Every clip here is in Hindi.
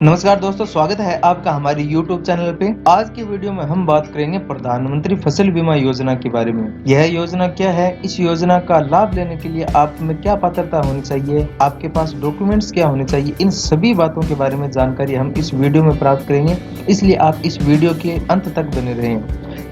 नमस्कार दोस्तों, स्वागत है आपका हमारे YouTube चैनल पे। आज की वीडियो में हम बात करेंगे प्रधानमंत्री फसल बीमा योजना के बारे में। यह योजना क्या है, इस योजना का लाभ लेने के लिए आप में क्या पात्रता होनी चाहिए, आपके पास डॉक्यूमेंट्स क्या होने चाहिए, इन सभी बातों के बारे में जानकारी हम इस वीडियो में प्राप्त करेंगे। इसलिए आप इस वीडियो के अंत तक बने रहें।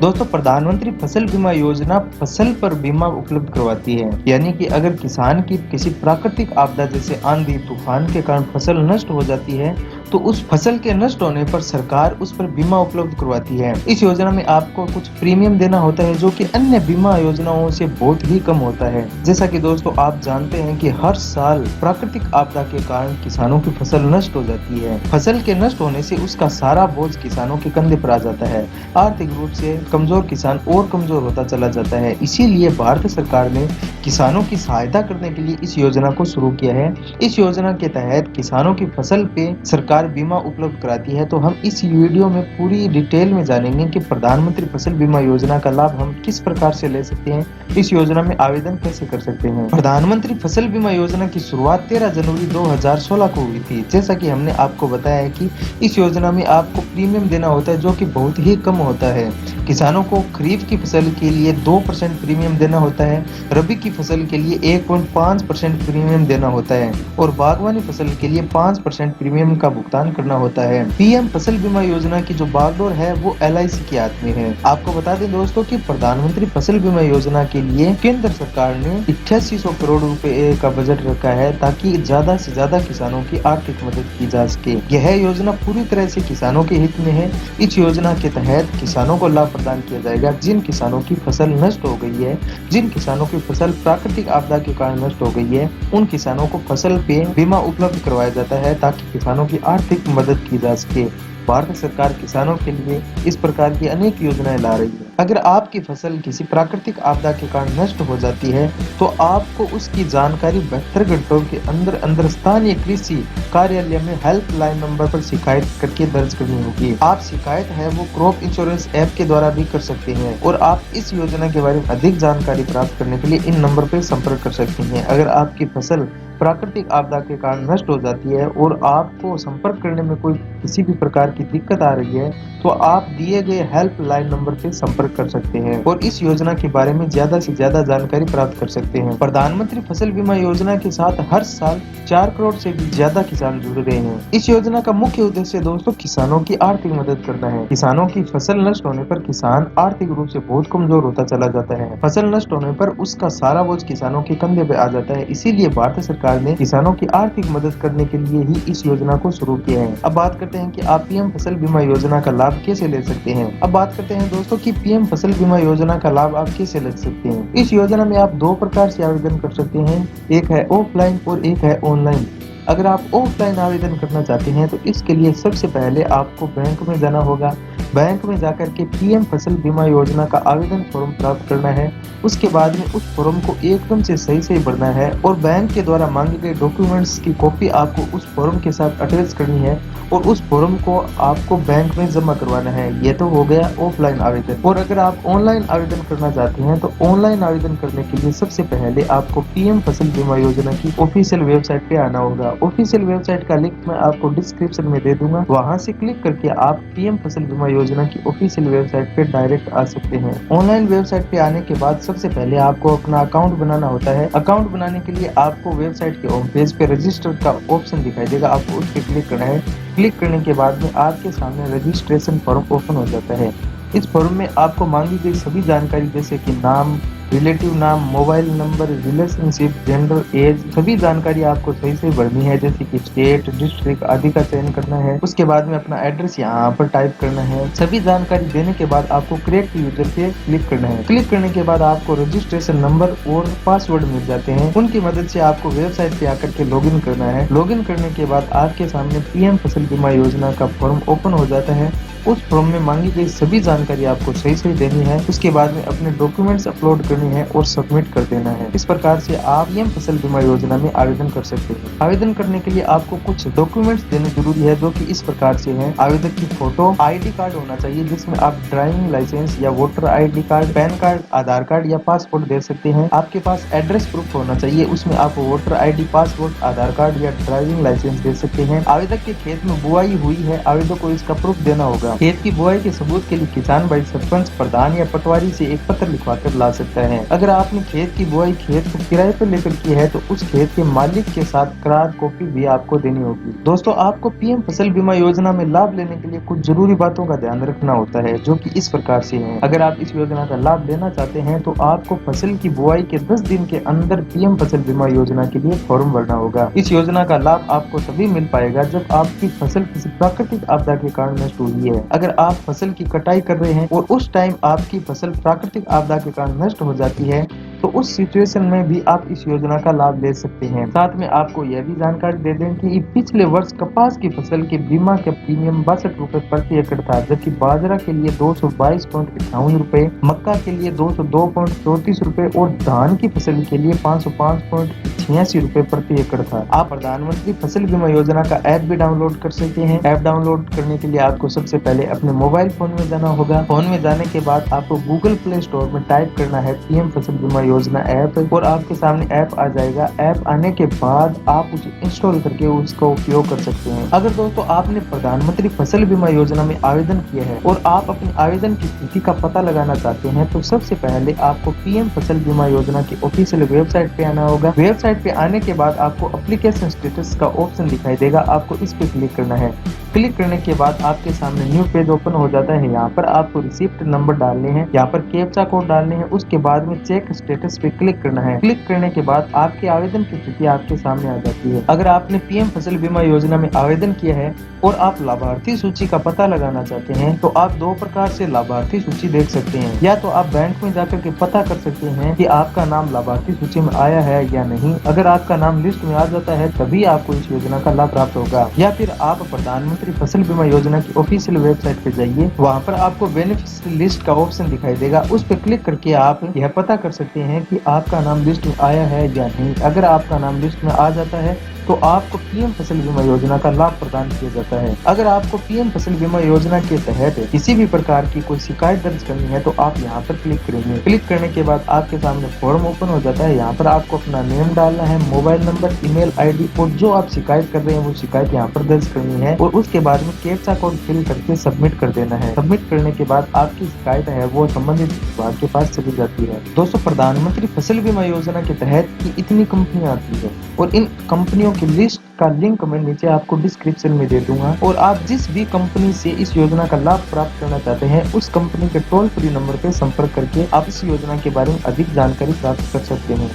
दोस्तों, प्रधानमंत्री फसल बीमा योजना फसल पर बीमा उपलब्ध करवाती है। यानी कि अगर किसान की किसी प्राकृतिक आपदा जैसे आंधी तूफान के कारण फसल नष्ट हो जाती है तो उस फसल के नष्ट होने पर सरकार उस पर बीमा उपलब्ध करवाती है। इस योजना में आपको कुछ प्रीमियम देना होता है जो कि अन्य बीमा योजनाओं से बहुत ही कम होता है। जैसा कि दोस्तों आप जानते हैं कि हर साल प्राकृतिक आपदा के कारण किसानों की फसल नष्ट हो जाती है। फसल के नष्ट होने से उसका सारा बोझ किसानों के कंधे पर आ जाता है। आर्थिक रूप से कमजोर किसान और कमजोर होता चला जाता है। इसीलिए भारत सरकार ने किसानों की सहायता करने के लिए इस योजना को शुरू किया है। इस योजना के तहत किसानों की फसल पे सरकार बीमा उपलब्ध कराती है। तो हम इस वीडियो में पूरी डिटेल में जानेंगे कि प्रधानमंत्री फसल बीमा योजना का लाभ हम किस प्रकार से ले सकते हैं, इस योजना में आवेदन कैसे कर सकते हैं। प्रधानमंत्री फसल बीमा योजना की शुरुआत 13 जनवरी 2016 को हुई थी। जैसा कि हमने आपको बताया है कि इस योजना में आपको प्रीमियम देना होता है जो कि बहुत ही कम होता है। किसानों को खरीफ की फसल के लिए 2% प्रीमियम देना होता है, रबी की फसल के लिए 1.5% प्रीमियम देना होता है और बागवानी फसल के लिए 5% प्रीमियम का भुगतान करना होता है। पीएम फसल बीमा योजना की जो बागडोर है वो LIC के हाथ में है। आपको बता दें दोस्तों कि प्रधानमंत्री फसल बीमा योजना के लिए केंद्र सरकार ने 8800 करोड़ रुपए का बजट रखा है ताकि ज्यादा से ज्यादा किसानों की आर्थिक मदद की जा सके। यह योजना पूरी तरह से किसानों के हित में है। इस योजना के तहत किसानों को लाभ प्रदान किया जाएगा जिन किसानों की फसल नष्ट हो गई है, जिन किसानों की फसल प्राकृतिक आपदा के कारण नष्ट हो गई है, उन किसानों को फसल पे बीमा उपलब्ध करवाया जाता है ताकि किसानों की आर्थिक मदद की जा सके। भारत सरकार किसानों के लिए इस प्रकार की अनेक योजनाएं ला रही है। अगर आपकी फसल किसी प्राकृतिक आपदा के कारण नष्ट हो जाती है तो आपको उसकी जानकारी 72 घंटों के अंदर अंदर स्थानीय कृषि कार्यालय में हेल्पलाइन नंबर पर शिकायत करके दर्ज करनी होगी। आप शिकायत है वो क्रॉप इंश्योरेंस ऐप के द्वारा भी कर सकते हैं और आप इस योजना के बारे में अधिक जानकारी प्राप्त करने के लिए इन नंबर पर संपर्क कर सकते हैं। अगर आपकी फसल प्राकृतिक आपदा के कारण नष्ट हो जाती है और आपको संपर्क करने में कोई किसी भी प्रकार की दिक्कत आ रही है तो आप दिए गए हेल्पलाइन नंबर पे संपर्क कर सकते हैं और इस योजना के बारे में ज्यादा से ज्यादा जानकारी प्राप्त कर सकते हैं। प्रधानमंत्री फसल बीमा योजना के साथ हर साल 4 करोड़ से भी ज्यादा किसान जुड़ रहे हैं। इस योजना का मुख्य उद्देश्य दोस्तों किसानों की आर्थिक मदद करना है। किसानों की फसल नष्ट होने पर किसान आर्थिक रूप से बहुत कमजोर होता चला जाता है। फसल नष्ट होने पर उसका सारा बोझ किसानों के कंधे पे आ जाता है। इसीलिए भारत सरकार ने किसानों की आर्थिक मदद करने के लिए ही इस योजना को शुरू किया है। अब बात करते हैं कि आप पीएम फसल बीमा योजना का लाभ कैसे ले सकते हैं। अब बात करते हैं दोस्तों कि पीएम फसल बीमा योजना का लाभ आप कैसे ले सकते हैं। इस योजना में आप 2 प्रकार से आवेदन कर सकते हैं, एक है ऑफलाइन और एक है ऑनलाइन। अगर आप ऑफलाइन आवेदन करना चाहते हैं तो इसके लिए सबसे पहले आपको बैंक में जाना होगा। बैंक में जाकर के पीएम फसल बीमा योजना का आवेदन फॉर्म प्राप्त करना है। उसके बाद में उस फॉर्म को एकदम से सही भरना है और बैंक के द्वारा मांगे गए डॉक्यूमेंट्स की कॉपी आपको उस फॉर्म के साथ अटैच करनी है और उस फॉर्म को आपको बैंक में जमा करवाना है। ये तो हो गया ऑफलाइन आवेदन। और अगर आप ऑनलाइन आवेदन करना चाहते हैं तो ऑनलाइन आवेदन करने के लिए सबसे पहले आपको पीएम फसल बीमा योजना की ऑफिशियल वेबसाइट पे आना होगा। ऑफिशियल वेबसाइट का लिंक मैं आपको डिस्क्रिप्शन में दे दूंगा। वहां से क्लिक करके आप पीएम फसल बीमा योजना की ऑफिशियल वेबसाइट पे डायरेक्ट आ सकते हैं। ऑनलाइन वेबसाइट पे आने के बाद सबसे पहले आपको अपना अकाउंट बनाना होता है। अकाउंट बनाने के लिए आपको वेबसाइट के होम पेज पे रजिस्टर का ऑप्शन दिखाई देगा, आपको उस पर क्लिक करना है। क्लिक करने के बाद में आपके सामने रजिस्ट्रेशन फॉर्म ओपन हो जाता है। इस फॉर्म में आपको मांगी गई सभी जानकारी जैसे कि नाम, रिलेटिव नाम, mobile number, relationship, gender, age, सभी जानकारी आपको सही से भरनी है जैसे कि स्टेट, डिस्ट्रिक्ट आदि का चयन करना है। उसके बाद में अपना एड्रेस यहाँ पर टाइप करना है। सभी जानकारी देने के बाद आपको क्रिएट यूजर पे क्लिक करना है। क्लिक करने के बाद आपको रजिस्ट्रेशन नंबर और पासवर्ड मिल जाते हैं। उनकी मदद से आपको वेबसाइट पे आकर के लॉगिन करना है। लॉगिन करने के बाद आपके सामने पीएम फसल बीमा योजना का फॉर्म ओपन हो जाता है उस फॉर्म में मांगी गई सभी जानकारी आपको सही देनी है। उसके बाद में अपने डॉक्यूमेंट्स अपलोड करनी है और सबमिट कर देना है। इस प्रकार से आप पीएम फसल बीमा योजना में आवेदन कर सकते हैं। आवेदन करने के लिए आपको कुछ डॉक्यूमेंट्स देने जरूरी है, जो कि इस प्रकार से हैं। आवेदक की फोटो, आईडी कार्ड होना चाहिए जिसमें आप ड्राइविंग लाइसेंस या voter ID card, PAN card, Aadhaar card या पासपोर्ट दे सकते हैं। आपके पास एड्रेस प्रूफ होना चाहिए, उसमें आप वोटर आईडी, पासपोर्ट, आधार कार्ड या ड्राइविंग लाइसेंस दे सकते हैं। आवेदक के खेत में बुआई हुई है, आवेदक को इसका प्रूफ देना होगा। खेत की बुआई के सबूत के लिए किसान भाई सरपंच, प्रधान या पटवारी से एक पत्र लिखवा कर ला सकता है। अगर आपने खेत की बुआई खेत को किराए पर लेकर की है तो उस खेत के मालिक के साथ करार कॉपी भी आपको देनी होगी। दोस्तों, आपको पीएम फसल बीमा योजना में लाभ लेने के लिए कुछ जरूरी बातों का ध्यान रखना होता है, जो कि इस प्रकार से हैं। अगर आप इस योजना का लाभ लेना चाहते हैं तो आपको फसल की बुआई के 10 दिन के अंदर पीएम फसल बीमा योजना के लिए फॉर्म भरना होगा। इस योजना का लाभ आपको तभी मिल पाएगा जब आपकी फसल किसी प्राकृतिक आपदा के कारण नष्ट हुई है। अगर आप फसल की कटाई कर रहे हैं और उस टाइम आपकी फसल प्राकृतिक आपदा के कारण नष्ट हो जाती है तो उस सिचुएशन में भी आप इस योजना का लाभ ले सकते हैं। साथ में आपको यह भी जानकारी दे दें कि पिछले वर्ष कपास की फसल के बीमा का प्रीमियम 62 रुपए प्रति एकड़ था, जबकि बाजरा के लिए 222.58 रुपए, मक्का के लिए 202.34 रुपए और धान की फसल के लिए 505.86 रुपए प्रति एकड़ था। आप प्रधानमंत्री फसल बीमा योजना का ऐप भी डाउनलोड कर सकते हैं। ऐप डाउनलोड करने के लिए आपको सबसे पहले अपने मोबाइल फोन में जाना होगा। फोन में जाने के बाद आपको गूगल प्ले स्टोर में टाइप करना है पीएम फसल बीमा योजना ऐप और आपके सामने ऐप आ जाएगा। ऐप आने के बाद आप उसे इंस्टॉल करके उसका उपयोग कर सकते हैं। अगर दोस्तों आपने प्रधानमंत्री फसल बीमा योजना में आवेदन किया है और आप अपने आवेदन की स्थिति का पता लगाना चाहते हैं तो सबसे पहले आपको पीएम फसल बीमा योजना की ऑफिशियल वेबसाइट पे आना होगा। वेबसाइट पे आने के बाद आपको एप्लीकेशन स्टेटस का ऑप्शन दिखाई देगा, आपको इस पे क्लिक करना है। क्लिक करने के बाद आपके सामने न्यू पेज ओपन हो जाता है। यहाँ पर आपको रिसिप्ट नंबर डालने हैं, यहाँ पर कैप्चा कोड डालने हैं, उसके बाद में चेक स्टेटस पे क्लिक करना है। क्लिक करने के बाद आपके आवेदन की स्थिति आपके सामने आ जाती है। अगर आपने पीएम फसल बीमा योजना में आवेदन किया है और आप लाभार्थी सूची का पता लगाना चाहते हैं तो आप दो प्रकार से लाभार्थी सूची देख सकते हैं। या तो आप बैंक में जाकर के पता कर सकते हैं कि आपका नाम लाभार्थी सूची में आया है या नहीं। अगर आपका नाम लिस्ट में आ जाता है तभी आपको इस योजना का लाभ प्राप्त होगा। या फिर आप प्रधानमंत्री फसल बीमा योजना की ऑफिशियल वेबसाइट पे जाइए, वहाँ पर आपको बेनिफिशियरी लिस्ट का ऑप्शन दिखाई देगा, उस पर क्लिक करके आप यह पता कर सकते हैं कि आपका नाम लिस्ट में आया है या नहीं। अगर आपका नाम लिस्ट में आ जाता है तो आपको पीएम फसल बीमा योजना का लाभ प्रदान किया जाता है। अगर आपको पीएम फसल बीमा योजना के तहत किसी भी प्रकार की कोई शिकायत दर्ज करनी है तो आप यहाँ पर क्लिक करेंगे। क्लिक करने के बाद आपके सामने फॉर्म ओपन हो जाता है। यहाँ पर आपको अपना नेम डालना है, मोबाइल नंबर, ईमेल आईडी और जो आप शिकायत कर रहे हैं वो शिकायत यहाँ पर दर्ज करनी है और उसके बाद में कैप्चा कोड फिल करके सबमिट कर देना है। सबमिट करने के बाद आपकी शिकायत है वो संबंधित विभाग के पास चली जाती है। दोस्तों, प्रधानमंत्री फसल बीमा योजना के तहत की इतनी कंपनियां आती है और इन कंपनियों की लिस्ट का लिंक मैं नीचे आपको डिस्क्रिप्शन में दे दूंगा और आप जिस भी कंपनी से इस योजना का लाभ प्राप्त करना चाहते हैं उस कंपनी के टोल फ्री नंबर पे संपर्क करके आप इस योजना के बारे में अधिक जानकारी प्राप्त कर सकते हैं।